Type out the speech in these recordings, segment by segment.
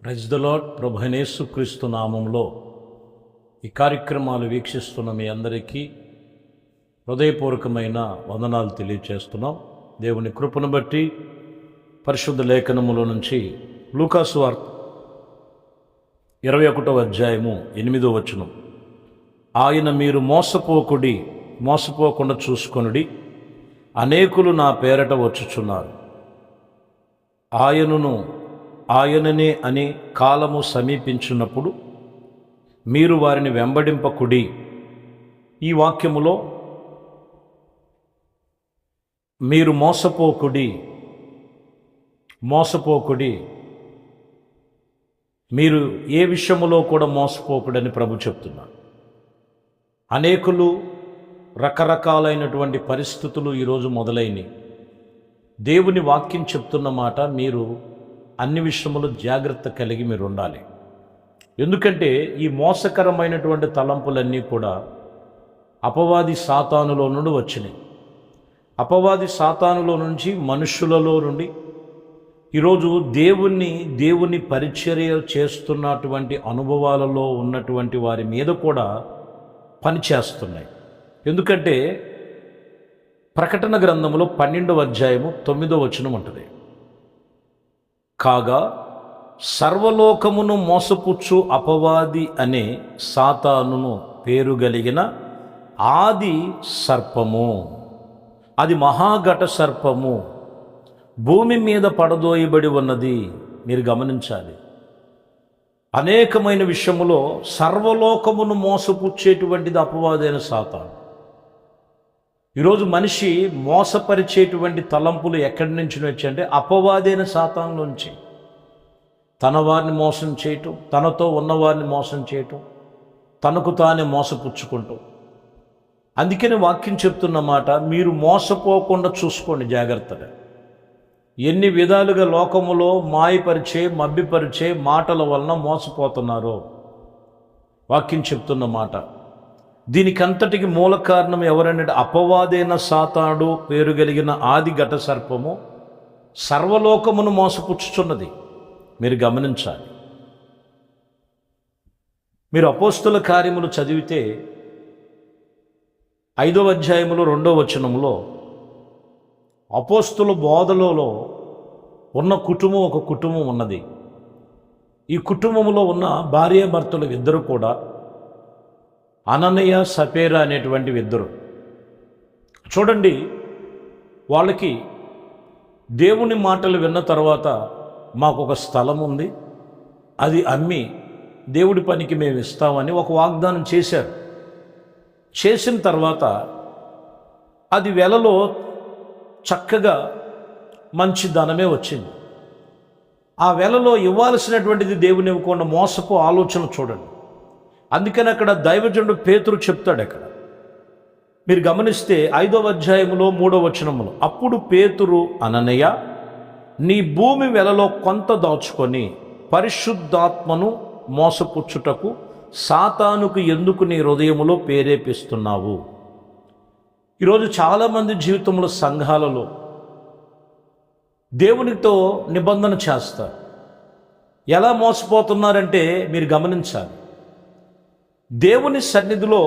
Praise the lord. ప్రభు అయిన యేసుక్రీస్తు నామంలో ఈ కార్యక్రమాలు వీక్షిస్తున్న మీ అందరికీ హృదయపూర్వకమైన వందనాలు తెలియచేస్తున్నాం. దేవుని కృపను బట్టి పరిశుద్ధ లేఖనములో నుంచి లూకాసు వార్త 21వ అధ్యాయము 8వ వచనం. ఆయన మీరు మోసపోకుండా చూసుకొనుడి, అనేకులు నా పేరట వచ్చుచున్నారు, ఆయననే అని కాలము సమీపించున్నప్పుడు మీరు వారిని వెంబడింపకుడి. ఈ వాక్యములో మీరు మోసపోకుడి, మీరు ఏ విషయములో కూడా మోసపోకుడని ప్రభు చెప్తున్నారు. అనేకులు రకరకాలైనటువంటి పరిస్థితులు ఈరోజు మొదలైనవి. దేవుని వాక్యం చెప్తున్న మాట, మీరు అన్ని విషయములు జాగ్రత్త కలిగి మీరు ఉండాలి. ఎందుకంటే ఈ మోసకరమైనటువంటి తలంపులన్నీ కూడా అపవాది సాతానులో నుండి వచ్చినాయి. అపవాది సాతానులో నుంచి, మనుషులలో నుండి ఈరోజు దేవుని పరిచర్య చేస్తున్నటువంటి అనుభవాలలో ఉన్నటువంటి వారి మీద కూడా పనిచేస్తున్నాయి. ఎందుకంటే ప్రకటన గ్రంథంలో 12వ అధ్యాయము 9వ వచనం ఉంటుంది, కాగా సర్వలోకమును మోసపుచ్చు అపవాది అనే సాతానును పేరు కలిగిన ఆది సర్పము, అది మహాఘట సర్పము, భూమి మీద పడదోయబడి ఉన్నది. మీరు గమనించాలి, అనేకమైన విషయములో సర్వలోకమును మోసపుచ్చేటువంటిది అపవాదైన సాతాను. ఈరోజు మనిషి మోసపరిచేటువంటి తలంపులు ఎక్కడి నుంచి వచ్చాయంటే అపవాదైన సాతాను నుంచి. తన వారిని మోసం చేయటం, తనతో ఉన్నవారిని మోసం చేయటం, తనకు తానే మోసపుచ్చుకుంటాం. అందుకని వాక్యం చెప్తున్న మాట, మీరు మోసపోకుండా చూసుకోండి జాగ్రత్తగా. ఎన్ని విధాలుగా లోకములో మాయపరిచే, మభ్యపరిచే మాటల వలన మోసపోతున్నారో వాక్యం చెప్తున్న మాట. దీనికంతటికి మూల కారణం ఎవరంటే అపవాదైన సాతానుడు పేరు కలిగిన ఆది ఘట సర్పము సర్వలోకమును మోసపుచ్చుచున్నది. మీరు గమనించాలి. మీరు అపోస్తుల కార్యములు చదివితే 5వ అధ్యాయములో 2వ వచనములో అపోస్తుల బోధలలో ఉన్న కుటుంబం, ఒక కుటుంబం ఉన్నది. ఈ కుటుంబంలో ఉన్న భార్యాభర్తలు ఇద్దరు కూడా అననీయ సపేరా అనేటువంటి ఇద్దరు. చూడండి, వాళ్ళకి దేవుని మాటలు విన్న తర్వాత, మాకు ఒక స్థలం ఉంది, అది అమ్మి దేవుడి పనికి మేము ఇస్తామని ఒక వాగ్దానం చేశారు. చేసిన తర్వాత అది వెలలో చక్కగా మంచి ధనమే వచ్చింది. ఆ వెలలో ఇవ్వాల్సినటువంటిది దేవుని ఇవ్వకుండా మోసపు ఆలోచన చూడండి. అందుకని అక్కడ దైవజనుడు పేతురు చెప్తాడు. అక్కడ మీరు గమనిస్తే 5వ అధ్యాయములో 3వ వచనములో, అప్పుడు పేతురు, అననీయ, నీ భూమి వెలలో కొంత దాచుకొని పరిశుద్ధాత్మను మోసపుచ్చుటకు సాతానుకు ఎందుకు నీ హృదయములో ప్రేరేపిస్తున్నావు? ఈరోజు చాలామంది జీవితంలో, సంఘాలలో దేవునితో నిబంధన చేస్తారు. ఎలా మోసపోతున్నారంటే మీరు గమనించాలి. దేవుని సన్నిధిలో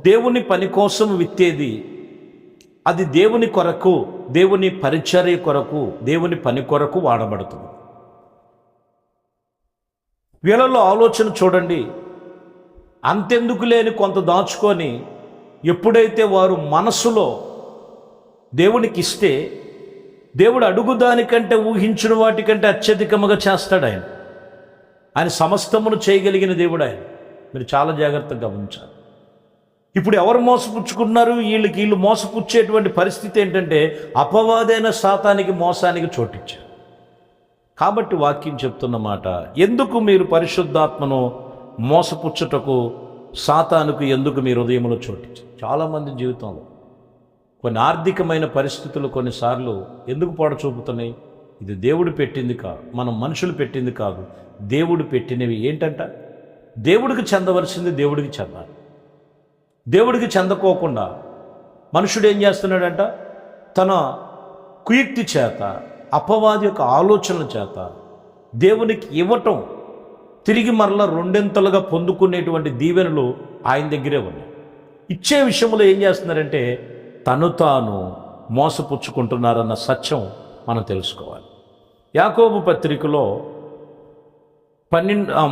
దేవుని పని కోసం విత్తేది, అది దేవుని కొరకు, దేవుని పరిచర్య కొరకు, దేవుని పని కొరకు వాడబడుతుంది. వీళ్ళలో ఆలోచన చూడండి, అంతెందుకు లేని కొంత దాచుకొని ఎప్పుడైతే వారు మనసులో దేవునికి ఇస్తే, దేవుడు అడుగుదానికంటే, ఊహించిన వాటికంటే అత్యధికముగా చేస్తాడు. ఆయన సమస్తమును చేయగలిగిన దేవుడు ఆయన. మీరు చాలా జాగ్రత్తగా గమనించాలి. ఇప్పుడు ఎవరు మోసపుచ్చుకున్నారు? వీళ్ళు మోసపుచ్చేటువంటి పరిస్థితి ఏంటంటే అపవాదైన సాతానికి, మోసానికి చోటిచ్చారు. కాబట్టి వాక్యం చెప్తున్న మాట, ఎందుకు మీరు పరిశుద్ధాత్మను మోసపుచ్చుటకు సాతానుకు ఎందుకు మీ హృదయంలో చోటిచ్చారు? చాలామంది జీవితంలో కొన్ని ఆర్థికమైన పరిస్థితులు కొన్నిసార్లు ఎందుకు చూపుతున్నాయి? ఇది దేవుడు పెట్టింది కాదు, మనం మనుషులు పెట్టింది కాదు, దేవుడు పెట్టినవి. ఏంటంట? దేవుడికి చెందవలసింది దేవుడికి చెందాలి. దేవుడికి చెందకోకుండా మనుషుడు ఏం చేస్తున్నాడంట? తన కుయుక్తి చేత, అపవాది యొక్క ఆలోచనల చేత దేవునికి ఇవ్వటం, తిరిగి మరలా రెండింతలుగా పొందుకునేటువంటి దీవెనలు ఆయన దగ్గరే ఉన్నాయి. ఇచ్చే విషయంలో ఏం చేస్తున్నారంటే తను తాను మోసపుచ్చుకుంటున్నారన్న సత్యం మనం తెలుసుకోవాలి. యాకోబు పత్రికలో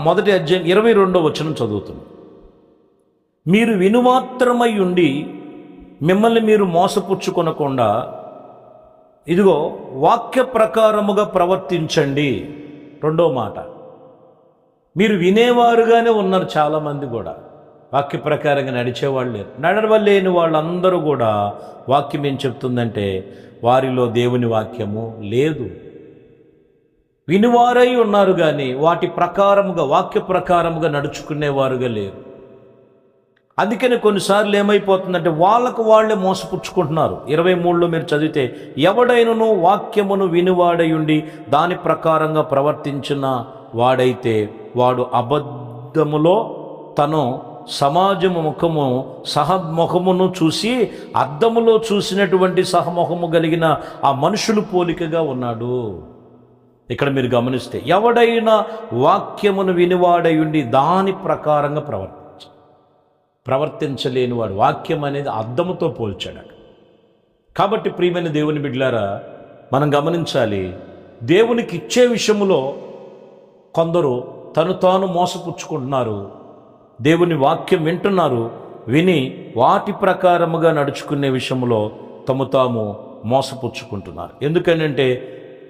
మొదటి అధ్యాయం 22వ వచనం చదువుతున్నాం. మీరు వినుమాత్రమై ఉండి మిమ్మల్ని మీరు మోసపుచ్చుకొనకుండా ఇదిగో వాక్య ప్రకారముగా ప్రవర్తించండి. రెండో మాట, మీరు వినేవారుగానే ఉన్నారు. చాలామంది కూడా వాక్య ప్రకారంగా నడిచేవాళ్ళు లేరు. నడవలేని వాళ్ళందరూ కూడా వాక్యం ఏం చెప్తుందంటే వారిలో దేవుని వాక్యము లేదు. వినివారై ఉన్నారు కానీ వాటి ప్రకారముగా, వాక్య ప్రకారముగా నడుచుకునేవారుగా లేరు. అందుకని కొన్నిసార్లు ఏమైపోతుందంటే వాళ్ళకు వాళ్ళే మోసపుచ్చుకుంటున్నారు. 23లో మీరు చదివితే, ఎవడైనను వాక్యమును వినివాడై ఉండి దాని ప్రకారంగా ప్రవర్తించిన వాడైతే వాడు అబద్ధములో తను సమాజము ముఖము సహముఖమును చూసి అద్దములో చూసినటువంటి సహముఖము కలిగిన ఆ మనుషులు పోలికగా ఉన్నాడు. ఇక్కడ మీరు గమనిస్తే, ఎవడైనా వాక్యమును వినివాడై ఉండి దాని ప్రకారంగా ప్రవర్తించలేని వాడు, వాక్యం అనేది అద్దముతో పోల్చాడు. కాబట్టి ప్రియమైన దేవుని బిడ్డలారా, మనం గమనించాలి, దేవునికి ఇచ్చే విషయంలో కొందరు తను తాను మోసపుచ్చుకుంటున్నారు. దేవుని వాక్యం వింటున్నారు, విని వాటి ప్రకారముగా నడుచుకునే విషయంలో తము తాము మోసపుచ్చుకుంటున్నారు. ఎందుకనంటే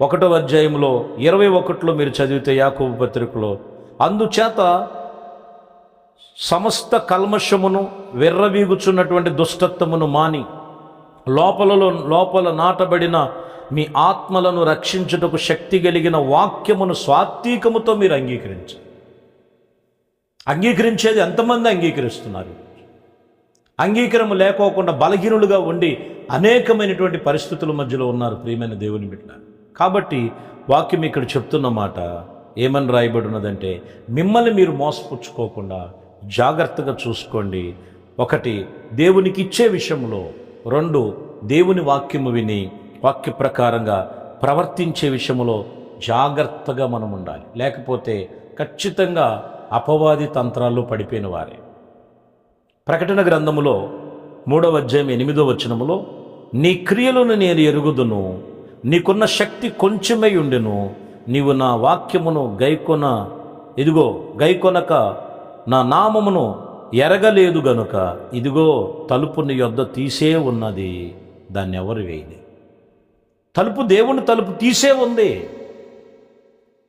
1వ అధ్యాయంలో 21లో మీరు చదివితే యాకోబు పత్రికలో, అందుచేత సమస్త కల్మషమును వెర్రవీగుచున్నటువంటి దుష్టత్వమును మాని లోపల నాటబడిన మీ ఆత్మలను రక్షించుటకు శక్తి కలిగిన వాక్యమును స్వాత్వికముతో మీరు అంగీకరించేది ఎంతమంది అంగీకరిస్తున్నారు? అంగీకారము లేకోకుండా బలహీనులుగా ఉండి అనేకమైనటువంటి పరిస్థితుల మధ్యలో ఉన్నారు ప్రియమైన దేవుని బిడ్డ. కాబట్టి వాక్యం ఇక్కడ చెప్తున్న మాట ఏమని రాయబడి ఉన్నదంటే, మిమ్మల్ని మీరు మోసపుచ్చుకోకుండా జాగ్రత్తగా చూసుకోండి. 1, దేవునికి ఇచ్చే విషయంలో. 2, దేవుని వాక్యము విని వాక్య ప్రకారంగా ప్రవర్తించే విషయంలో జాగ్రత్తగా మనం ఉండాలి. లేకపోతే ఖచ్చితంగా అపవాది తంత్రాల్లో పడిపోయిన వారే. ప్రకటన గ్రంథములో 3వ అధ్యాయం 8వ వచనములో, నీ క్రియలను నేను ఎరుగుదును, నీకున్న శక్తి కొంచెమై ఉండెను, నీవు నా వాక్యమును గైకొనక నా నామమును ఎరగలేదు గనుక ఇదిగో తలుపు నీ యొద్ద తీసే ఉన్నది, దాన్ని ఎవరు వేయలే. తలుపు, దేవుని తలుపు తీసే ఉంది.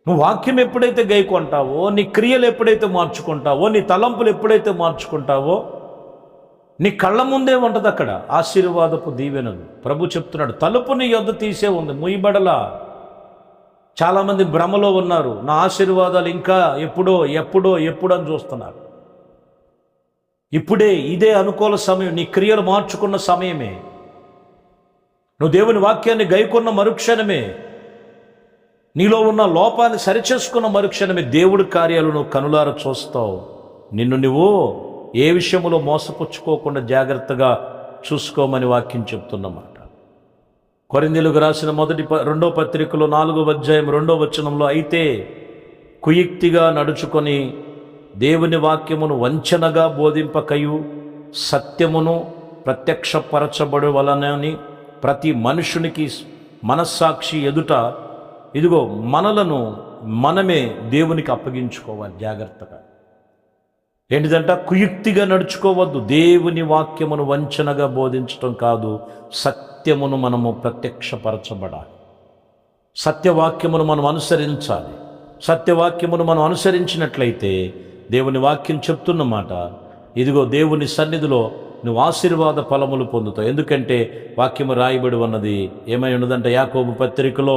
నువ్వు వాక్యం ఎప్పుడైతే గైకొంటావో, నీ క్రియలు ఎప్పుడైతే మార్చుకుంటావో, నీ తలంపులు ఎప్పుడైతే మార్చుకుంటావో, నీ కళ్ళ ముందే ఉంటుంది అక్కడ ఆశీర్వాదపు దీవెనలు. ప్రభు చెప్తున్నాడు, తలుపు నీ యొద్ద తీసే ఉంది, ముయ్యబడలా. చాలామంది భ్రమలో ఉన్నారు, నా ఆశీర్వాదాలు ఇంకా ఎప్పుడో అని చూస్తున్నారు. ఇప్పుడే, ఇదే అనుకూల సమయం, నీ క్రియలు మార్చుకున్న సమయమే, నువ్వు దేవుని వాక్యాన్ని గైకొన్న మరుక్షణమే, నీలో ఉన్న లోపాన్ని సరిచేసుకున్న మరుక్షణమే దేవుడి కార్యాలు నువ్వు కనులార చూస్తావు. నిన్ను నువ్వు ఏ విషయంలో మోసపుచ్చుకోకుండా జాగ్రత్తగా చూసుకోమని వాక్యం చెప్తున్నమాట. కొరింథీయులకు రాసిన 2వ పత్రికలో 4వ అధ్యాయం 2వ వచనంలో, అయితే కుయుక్తిగా నడుచుకొని దేవుని వాక్యమును వంచనగా బోధింపకయు సత్యమును ప్రత్యక్షపరచబడు వలనని ప్రతి మనుషునికి మనస్సాక్షి ఎదుట ఇదిగో మనలను మనమే దేవునికి అప్పగించుకోవాలి జాగ్రత్తగా. ఏంటిదంట? కుయుక్తిగా నడుచుకోవద్దు. దేవుని వాక్యమును వంచనగా బోధించటం కాదు, సత్యమును మనము ప్రత్యక్షపరచబడాలి. సత్యవాక్యమును మనం అనుసరించాలి. సత్యవాక్యమును మనం అనుసరించినట్లయితే దేవుని వాక్యం చెప్తున్నమాట, ఇదిగో దేవుని సన్నిధిలో నువ్వు ఆశీర్వాద ఫలములు పొందుతావు. ఎందుకంటే వాక్యము రాయబడి ఉన్నది. ఏమై ఉన్నదంటే యాకోబు పత్రికలో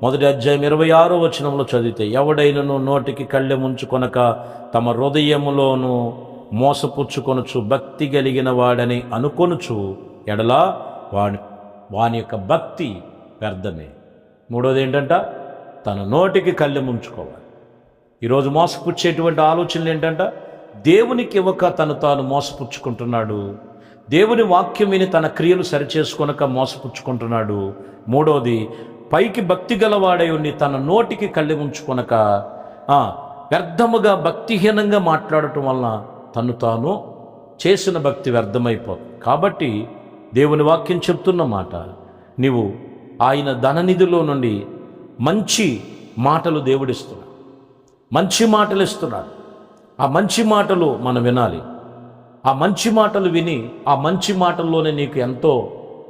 1వ అధ్యాయం 26వ వచనంలో చదివితే, ఎవడైనను నోటికి కళ్ళె ముంచుకొనక తమ హృదయములోను మోసపుచ్చుకొనుచు భక్తి కలిగిన వాడని అనుకొనుచు ఎడలా వాని యొక్క భక్తి వ్యర్థమే. 3వది ఏంటంట? తన నోటికి కళ్ళె ముంచుకోవాలి. ఈరోజు మోసపుచ్చేటువంటి ఆలోచనలు ఏంటంట? దేవునికి ఇవ్వక తను తాను మోసపుచ్చుకుంటున్నాడు. దేవుని వాక్యం విని తన క్రియలు సరిచేసుకొనక మోసపుచ్చుకుంటున్నాడు. 3వది, పైకి భక్తి గలవాడై ఉండి తన నోటికి కళ్ళె ఉంచుకొనక వ్యర్థముగా భక్తిహీనంగా మాట్లాడటం వలన తను తాను చేసిన భక్తి వ్యర్థమైపోతుంది. కాబట్టి దేవుని వాక్యం చెప్తున్న మాట, నీవు ఆయన ధననిధిలో నుండి మంచి మాటలు దేవుడిస్తున్నాడు, మంచి మాటలు ఇస్తున్నాడు. ఆ మంచి మాటలు మనం వినాలి. ఆ మంచి మాటలు విని ఆ మంచి మాటల్లోనే నీకు ఎంతో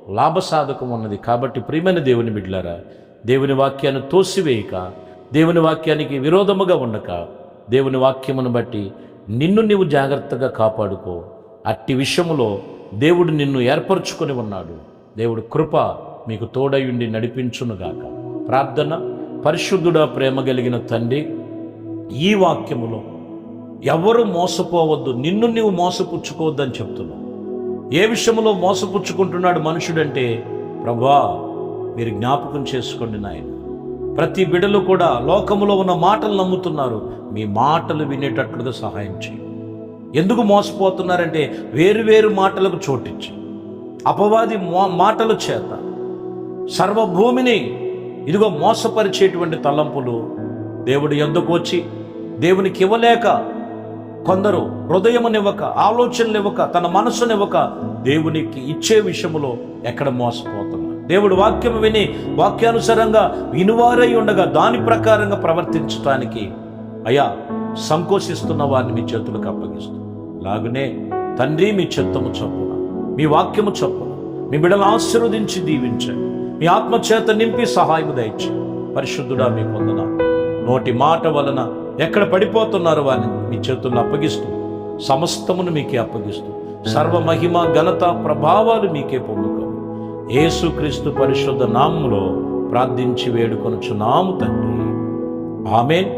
లాభసాధకం ఉన్నది. కాబట్టి ప్రియమైన దేవుని బిడ్డలారా, దేవుని వాక్యాన్ని తోసివేయక, దేవుని వాక్యానికి విరోధముగా ఉండక, దేవుని వాక్యమును బట్టి నిన్ను నీవు జాగ్రత్తగా కాపాడుకో. అట్టి విషయములో దేవుడు నిన్ను ఏర్పరచుకొని ఉన్నాడు. దేవుడు కృప మీకు తోడయుండి నడిపించునుగాక. ప్రార్థన. పరిశుద్ధుడా, ప్రేమ కలిగిన తండ్రి, ఈ వాక్యములో ఎవరు మోసపోవద్దు, నిన్ను నీవు మోసపుచ్చుకోవద్దని చెప్తున్నావు. ఏ విషయంలో మోసపుచ్చుకుంటున్నాడు మనుషుడంటే, ప్రభువా మీరు జ్ఞాపకం చేసుకోండి నాయన. ప్రతి బిడ్డలు కూడా లోకములో ఉన్న మాటలు నమ్ముతున్నారు. మీ మాటలు వినేటట్లుగా సహాయం చేయి. ఎందుకు మోసపోతున్నారంటే వేరు మాటలకు చోటిచ్చి అపవాది మాటల చేత సర్వభూమిని ఇదిగో మోసపరిచేటువంటి తలంపులు దేవుడి యొద్దకు వచ్చి దేవునికి ఇవ్వలేక, కొందరు హృదయమునివ్వక, ఆలోచనలివ్వక, తన మనసునివ్వక దేవునికి ఇచ్చే విషయంలో ఎక్కడ మోసపోతున్నారు. దేవుడు వాక్యం విని వాక్యానుసారంగా వినువారై ఉండగా దాని ప్రకారంగా ప్రవర్తించడానికి అయ్యా సంకోచిస్తున్న వారిని మీ చేతులకు అప్పగిస్తూ, లాగునే తండ్రి మీ చిత్తము చొప్పున, మీ వాక్యము చొప్పున మీ బిడ్డలు ఆశీర్వదించి దీవించండి. మీ ఆత్మచేత నింపి సహాయము దయచి. పరిశుద్ధుడా మీ పొందన నోటి మాట వలన ఎక్కడ పడిపోతున్నారో వారిని మీ చేతుల్లో అప్పగిస్తూ, సమస్తమును మీకే అప్పగిస్తూ, సర్వ మహిమ ఘనత ప్రభావాలు మీకే పొందుకో. యేసుక్రీస్తు పరిశుద్ధ నామములో ప్రార్థించి వేడుకొనుచున్నాము తండ్రి. ఆమేన్.